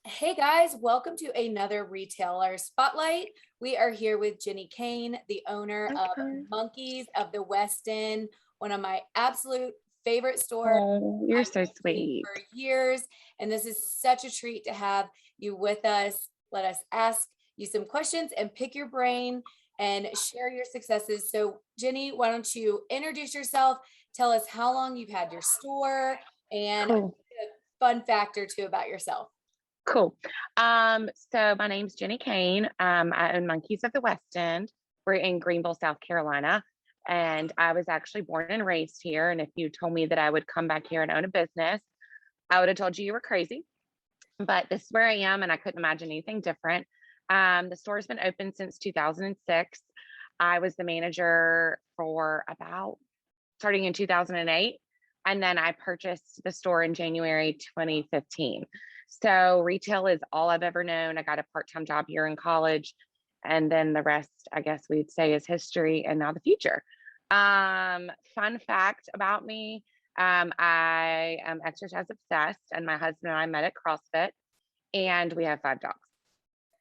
Hey guys, welcome to another retailer spotlight. We are here with Jeni Cain, the owner of Okay. Monkees of the Westend, one of my absolute favorite stores. Oh, you're I've so been to sweet. for years, and this is such a treat to have you with us. Let us ask you some questions and pick your brain and share your successes. So, Jeni, why don't you introduce yourself? Tell us how long you've had your store and a Cool. fun fact or two about yourself. Cool. So my name's Jeni Cain. I own Monkeys of the West End. We're in Greenville, South Carolina. And I was actually born and raised here. And if you told me that I would come back here and own a business, I would have told you were crazy. But this is where I am, and I couldn't imagine anything different. The store's been open since 2006. I was the manager for about starting in 2008. And then I purchased the store in January 2015. So retail is all I've ever known. I got a part-time job here in college. And then the rest, I guess we'd say, is history and now the future. Fun fact about me. I am exercise obsessed, and my husband and I met at CrossFit, and we have 5 dogs,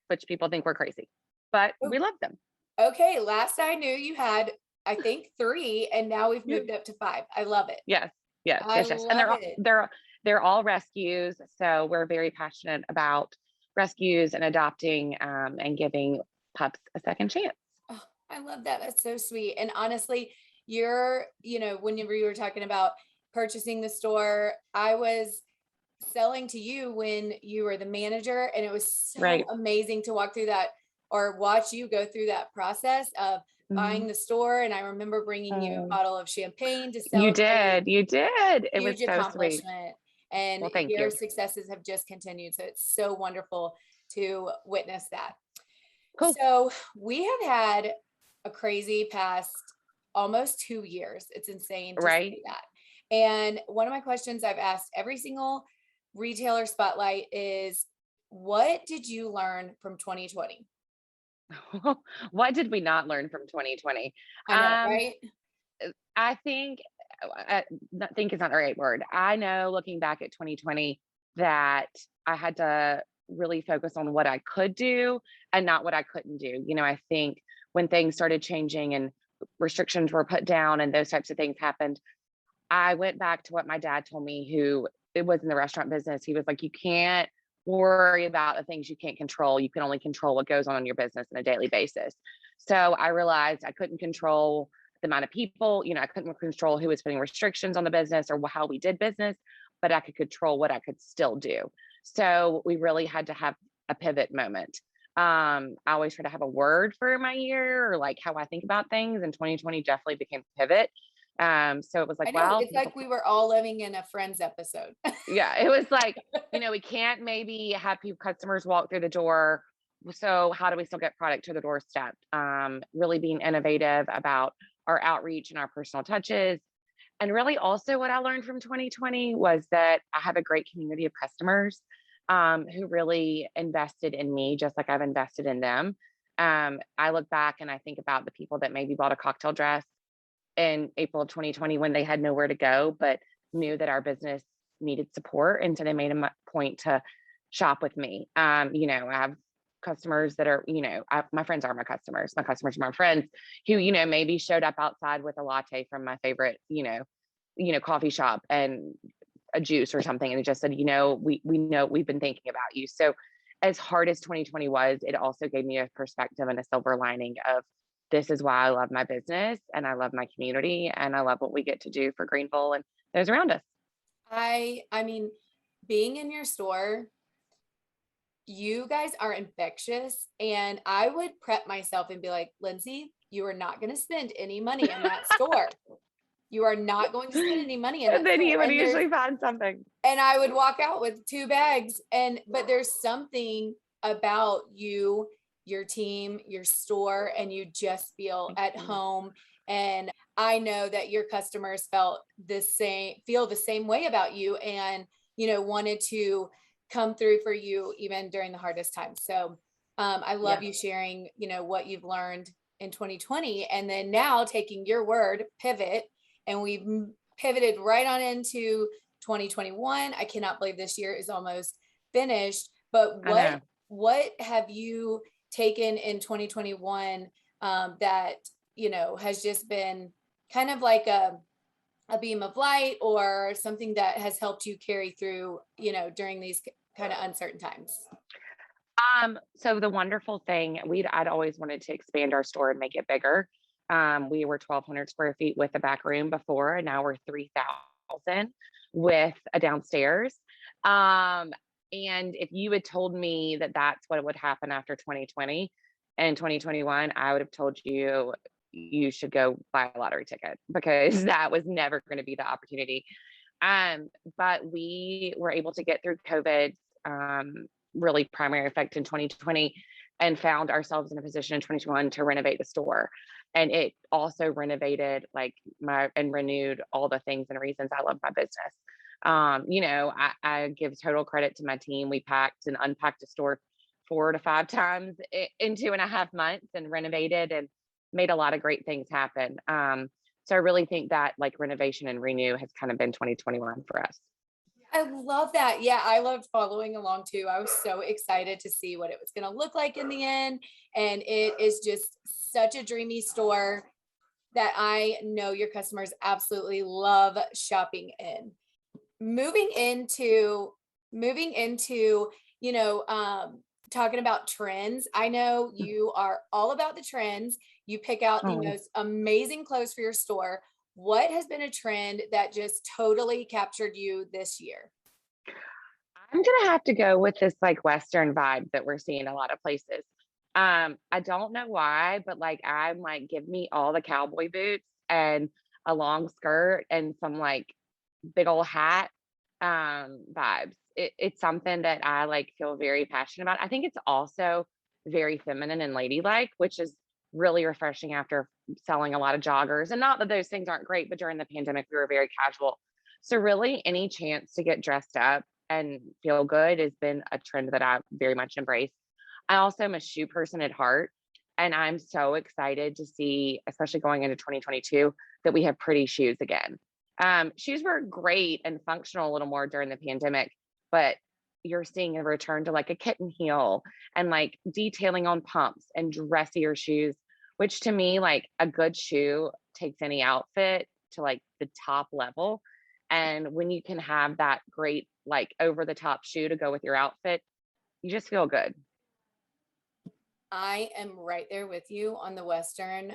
which people think we're crazy, but we love them. Okay, last I knew you had, I think, 3, and now we've Yeah. moved up to 5. I love it. Yes, yes, I yes, yes. And love it. they're all rescues. So we're very passionate about rescues and adopting and giving pups a second chance. Oh, I love that. That's so sweet. And honestly, whenever you were talking about purchasing the store, I was selling to you when you were the manager, and it was so Right. amazing to walk through that or watch you go through that process of buying Mhm. the store. And I remember bringing you a Oh, bottle of champagne to you celebrate. did. You did. It was Huge so sweet. accomplishment, and Well, thank your you. successes have just continued, so it's so wonderful to witness that. Cool. So we have had a crazy past almost 2 years. It's insane to Right. say that. And one of my questions I've asked every single retailer spotlight is, what did you learn from 2020? What did we not learn from 2020? I know, Um, right? I think think is not the right word. I know looking back at 2020 that I had to really focus on what I could do and not what I couldn't do. I think when things started changing and restrictions were put down and those types of things happened, I went back to what my dad told me, who it was in the restaurant business. He was like, you can't worry about the things you can't control. You can only control what goes on in your business on a daily basis. So I realized I couldn't control the amount of people, I couldn't control who was putting restrictions on the business or how we did business, but I could control what I could still do. So we really had to have a pivot moment. I always try to have a word for my year or like how I think about things. And 2020 definitely became a pivot. So it was I like, know. well, It's like we were all living in a Friends episode. yeah, it was like, we can't maybe have people customers walk through the door. So how do we still get product to the doorstep? Really being innovative about our outreach and our personal touches. And really also what I learned from 2020 was that I have a great community of customers who really invested in me just like I've invested in them. I look back and I think about the people that maybe bought a cocktail dress in April of 2020 when they had nowhere to go, but knew that our business needed support. And so they made a point to shop with me. I have customers that are, my friends are my customers. My customers are my friends who, maybe showed up outside with a latte from my favorite, coffee shop and a juice or something. And it just said, we know we've been thinking about you. So as hard as 2020 was, it also gave me a perspective and a silver lining of this is why I love my business and I love my community and I love what we get to do for Greenville and those around us. I mean, being in your store, you guys are infectious, and I would prep myself and be like, Lindsay, you are not going to spend any money in that store. You are not going to spend any money in And that then store. you would usually find something. And I would walk out with 2 bags, but there's something about you, your team, your store, and you just feel Thank at you. home. And I know that your customers feel the same way about you, and wanted to come through for you even during the hardest times. So I love Yeah. you sharing, what you've learned in 2020, and then now taking your word, pivot, and we've pivoted right on into 2021. I cannot believe this year is almost finished, but I know. what have you taken in 2021 that, has just been kind of like a beam of light or something that has helped you carry through, during these kind of uncertain times? So the wonderful thing, I'd always wanted to expand our store and make it bigger. We were 1,200 square feet with a back room before, and now we're 3,000 with a downstairs. Um, and if you had told me that that's what would happen after 2020 and 2021, I would have told you you should go buy a lottery ticket because that was never going to be the opportunity. But we were able to get through COVID, really primary effect in 2020, and found ourselves in a position in 2021 to renovate the store. And it also renovated and renewed all the things and reasons I love my business. I give total credit to my team. We packed and unpacked a store 4 to 5 times in 2.5 months and renovated and made a lot of great things happen. So I really think that renovation and renew has kind of been 2021 for us. I love that. Yeah, I loved following along too. I was so excited to see what it was going to look like in the end. And it is just such a dreamy store that I know your customers absolutely love shopping in. Moving into, you know, um, talking about trends. I know you are all about the trends. You pick out the Oh, most amazing clothes for your store. What has been a trend that just totally captured you this year? I'm gonna have to go with this Western vibe that we're seeing a lot of places. I don't know why, but I'm give me all the cowboy boots and a long skirt and some big old hat vibes. It's something that I feel very passionate about. I think it's also very feminine and ladylike, which is really refreshing after selling a lot of joggers. And not that those things aren't great, but during the pandemic we were very casual. So really any chance to get dressed up and feel good has been a trend that I very much embrace. I also am a shoe person at heart, and I'm so excited to see, especially going into 2022, that we have pretty shoes again. Shoes were great and functional a little more during the pandemic, but you're seeing a return to a kitten heel and detailing on pumps and dressier shoes, which to me, a good shoe takes any outfit to the top level. And when you can have that great, over the top shoe to go with your outfit, you just feel good. I am right there with you on the Western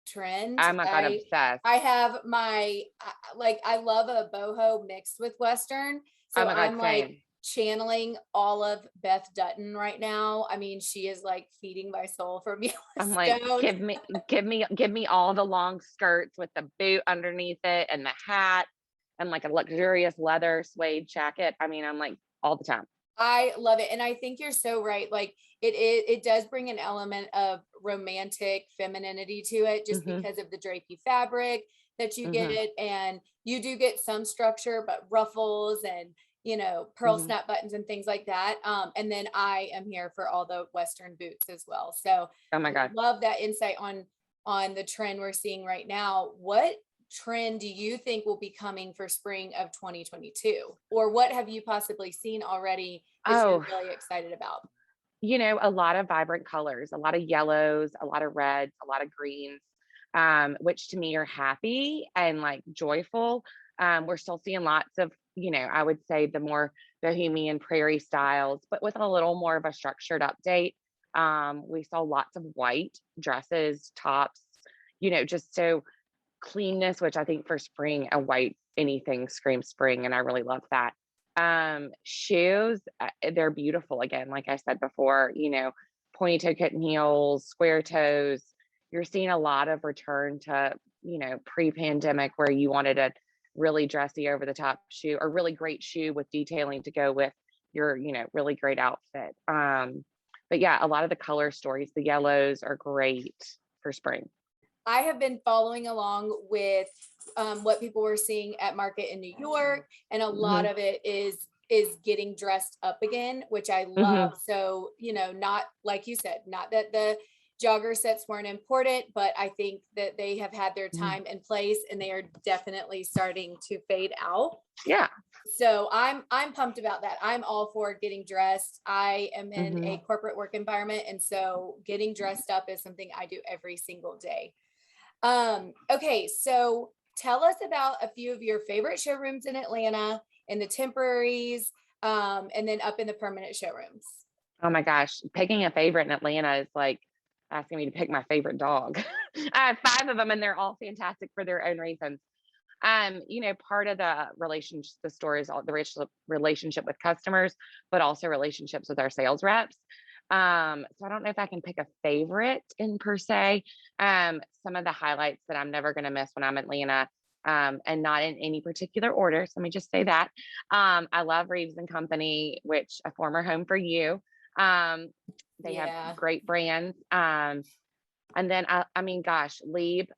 trend. I'm like, obsessed. I have I love a boho mixed with Western. Oh So my God, I'm same. channeling all of Beth Dutton right now. I mean, she is feeding my soul from I'm like, Yellowstone. give me all the long skirts with the boot underneath it and the hat and a luxurious leather suede jacket. I mean, I'm all the time. I love it. And I think you're so right. It does bring an element of romantic femininity to it just Hmm. because of the drapey fabric that you Hmm. get. And you do get some structure, but ruffles and, pearl Hmm. snap buttons and things like that. And then I am here for all the Western boots as well. So Oh my I God. love that insight on the trend we're seeing right now. What trend do you think will be coming for spring of 2022? Or what have you possibly seen already that you're Oh, really excited about? a lot of vibrant colors, a lot of yellows, a lot of reds, a lot of greens, which to me are happy and joyful. We're still seeing lots of, I would say the more bohemian prairie styles, but with a little more of a structured update. We saw lots of white dresses, tops, just so cleanness, which I think for spring, a white anything screams spring, and I really love that. Shoes, they're beautiful again, like I said before, pointy toe kitten heels, square toes. You're seeing a lot of return to, pre-pandemic where you wanted a really dressy over the top shoe or really great shoe with detailing to go with your, really great outfit. But yeah, a lot of the color stories, the yellows are great for spring. I have been following along with what people were seeing at market in New York, and a lot Hmm. of it is getting dressed up again, which I love. Hmm. So, not like you said, not that the jogger sets weren't important, but I think that they have had their Mhm. time and place and they are definitely starting to fade out. Yeah. So I'm pumped about that. I'm all for getting dressed. I am in a Mhm. corporate work environment, and so getting dressed up is something I do every single day. Okay, so tell us about a few of your favorite showrooms in Atlanta and the temporaries, and then up in the permanent showrooms. Oh my gosh, picking a favorite in Atlanta is like asking me to pick my favorite dog. I have 5 of them and they're all fantastic for their own reasons. Part of the relationship, the store is all the relationship with customers, but also relationships with our sales reps. So I don't know if I can pick a favorite in per se. Some of the highlights that I'm never going to miss when I'm in Atlanta, and not in any particular order. So let me just say that. I love Reeves and Company, which a former home for you. Um, they have Yeah. great brands. And then, I mean, gosh, Lieb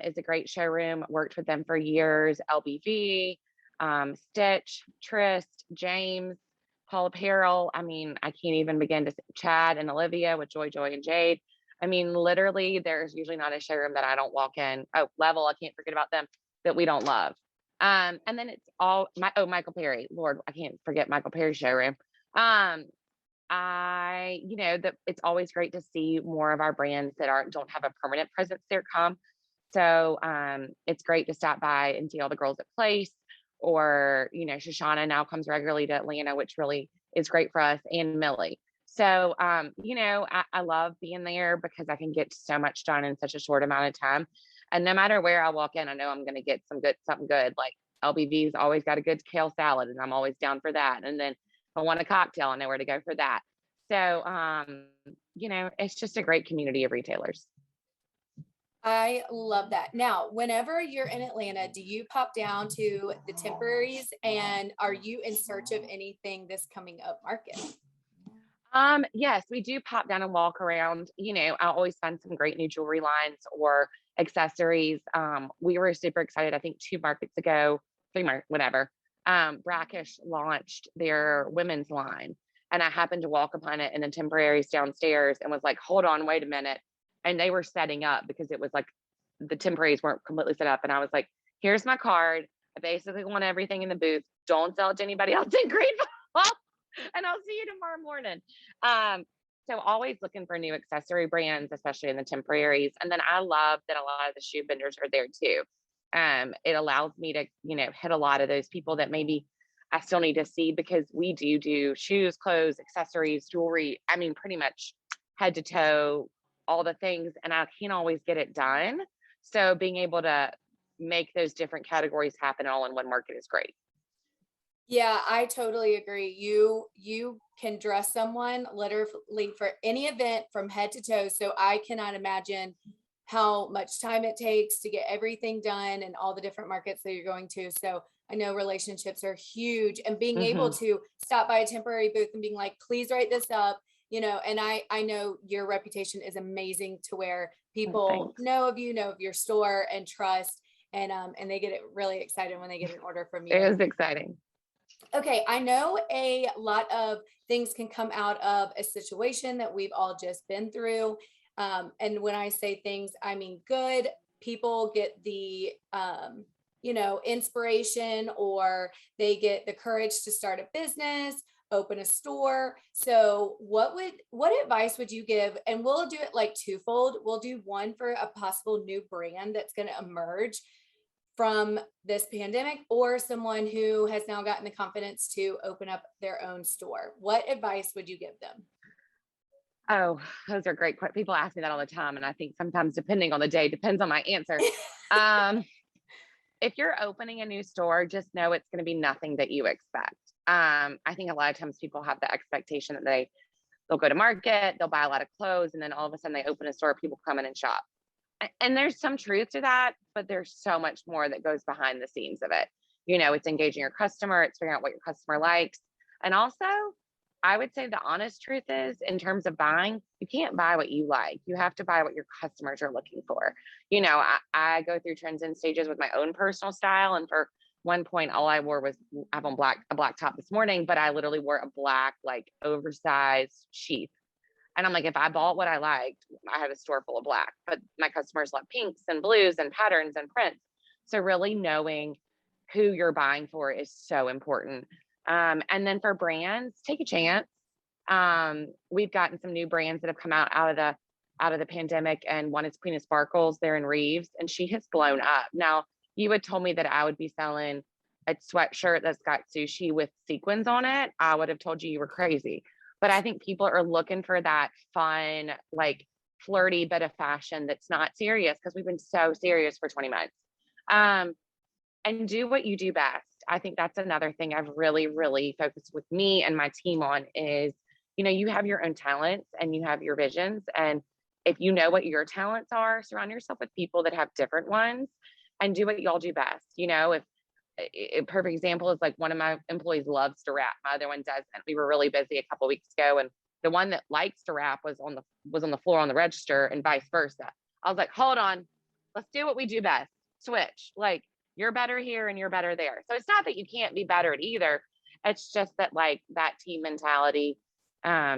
is a great showroom. Worked with them for years. LBV, Stitch, Trist, James, Paul Apparel. I mean, I can't even begin to Chad and Olivia with Joy, Joy, and Jade. I mean, literally, there's usually not a showroom that I don't walk in. Oh, Level, I can't forget about them that we don't love. And then it's all Michael Perry. Lord, I can't forget Michael Perry's showroom. Um, that it's always great to see more of our brands that don't have a permanent presence there come. So it's great to stop by and see all the girls at Place, or Shoshana now comes regularly to Atlanta, which really is great for us, and Millie. So I love being there because I can get so much done in such a short amount of time. And no matter where I walk in, I know I'm going to get something good. Like LBV's always got a good kale salad, and I'm always down for that. And then if I want a cocktail, I know where to go for that. So, it's just a great community of retailers. I love that. Now, whenever you're in Atlanta, do you pop down to the temporaries and are you in search of anything this coming up market? Yes, we do pop down and walk around. I always find some great new jewelry lines or accessories. We were super excited, I think 2 markets ago, 3 mark, whatever. Brackish launched their women's line. And I happened to walk upon it in the temporaries downstairs and was like, hold on, wait a minute. And they were setting up because it was like the temporaries weren't completely set up. And I was like, here's my card. I basically want everything in the booth. Don't sell it to anybody else in Greenville. And I'll see you tomorrow morning. So always looking for new accessory brands, especially in the temporaries. And then I love that a lot of the shoe vendors are there too. It allows me to, hit a lot of those people that maybe I still need to see, because we do shoes, clothes, accessories, jewelry. I mean, pretty much head to toe, all the things. And I can't always get it done. So being able to make those different categories happen all in one market is great. Yeah, I totally agree. You can dress someone literally for any event from head to toe. So I cannot imagine how much time it takes to get everything done and all the different markets that you're going to. So I know relationships are huge, and being able Hmm. to stop by a temporary booth and being like, please write this up, and I know your reputation is amazing to where people Thanks. know of you, know of your store and trust, and they get it really excited when they get an order from It you. was exciting. Okay, I know a lot of things can come out of a situation that we've all just been through. And when I say things, I mean good. People get the, inspiration, or they get the courage to start a business, open a store. So, what advice would you give? And we'll do it like twofold. We'll do one for a possible new brand that's going to emerge from this pandemic, or someone who has now gotten the confidence to open up their own store. What advice would you give them? Oh, those are great. People ask me that all the time. And I think sometimes, depending on the day, depends on my answer. Um, if you're opening a new store, just know it's going to be nothing that you expect. I think a lot of times people have the expectation that they'll go to market, they'll buy a lot of clothes, and then all of a sudden they open a store, people come in and shop. And there's some truth to that, but there's so much more that goes behind the scenes of it. It's engaging your customer, it's figuring out what your customer likes. And also, I would say the honest truth is, in terms of buying, you can't buy what you like. You have to buy what your customers are looking for. I go through trends and stages with my own personal style. And for one point, all I wore was, I have on a black top this morning, but I literally wore a black, like oversized sheath. And I'm like, if I bought what I liked, I had a store full of black, but my customers love pinks and blues and patterns and prints. So really knowing who you're buying for is so important. And then for brands, take a chance. We've gotten some new brands that have come out of the pandemic, and one is Queen of Sparkles. They're in Reeves, and she has blown up. Now, you had told me that I would be selling a sweatshirt that's got sushi with sequins on it. I would have told you were crazy. But I think people are looking for that fun, like flirty bit of fashion that's not serious, because we've been so serious for 20 months. Um, and do what you do best. I think that's another thing I've really, really focused with me and my team on is, you have your own talents and you have your visions. And if you know what your talents are, surround yourself with people that have different ones and do what y'all do best. If a perfect example is like one of my employees loves to rap. My other one doesn't. We were really busy a couple weeks ago, and the one that likes to rap was on the floor on the register, and vice versa. I was like, hold on, let's do what we do best. Switch. Like, you're better here and you're better there. So it's not that you can't be better at either. It's just that like that team mentality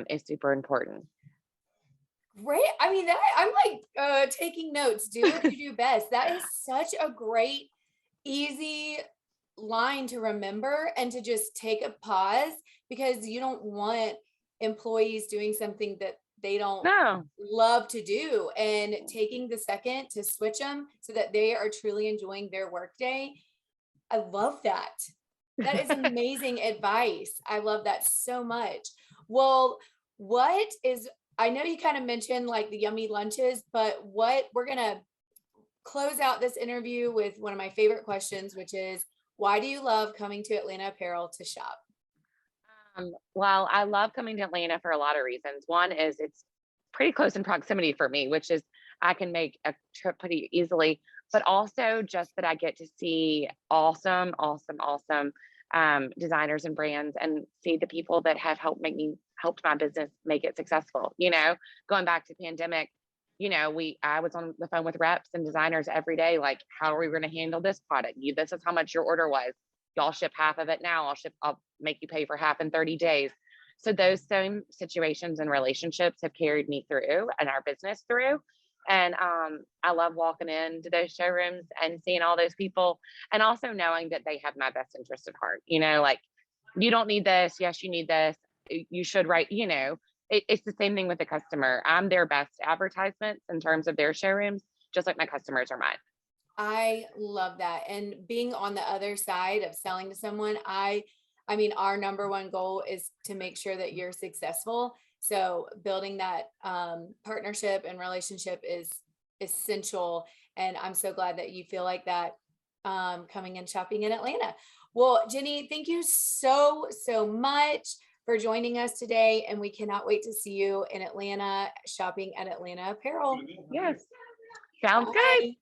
is super important. Great. I mean, that I'm like taking notes. Do what you do best. That is such a great, easy line to remember and to just take a pause, because you don't want employees doing something that they don't No. love to do, and taking the second to switch them so that they are truly enjoying their workday. I love that. That is amazing advice. I love that so much. Well, what is, I know you kind of mentioned like the yummy lunches, but what we're going to close out this interview with one of my favorite questions, which is, why do you love coming to Atlanta Apparel to shop? Well, I love coming to Atlanta for a lot of reasons. One is it's pretty close in proximity for me, which is I can make a trip pretty easily, but also just that I get to see awesome, awesome, awesome designers and brands, and see the people that have helped my business make it successful. Going back to pandemic, I was on the phone with reps and designers every day. Like, how are we going to handle this product? This is how much your order was. Y'all ship half of it now. I'll make you pay for half in 30 days. So those same situations and relationships have carried me through and our business through. And I love walking into those showrooms and seeing all those people, and also knowing that they have my best interest at heart. Like, you don't need this. Yes, you need this. You should write, it's the same thing with the customer. I'm their best advertisements in terms of their showrooms, just like my customers are mine. I love that. And being on the other side of selling to someone, I mean, our number one goal is to make sure that you're successful. So building that partnership and relationship is essential. And I'm so glad that you feel like that coming and shopping in Atlanta. Well, Jeni, thank you so, so much for joining us today. And we cannot wait to see you in Atlanta shopping at Atlanta Apparel. Yes. Sounds good. Bye.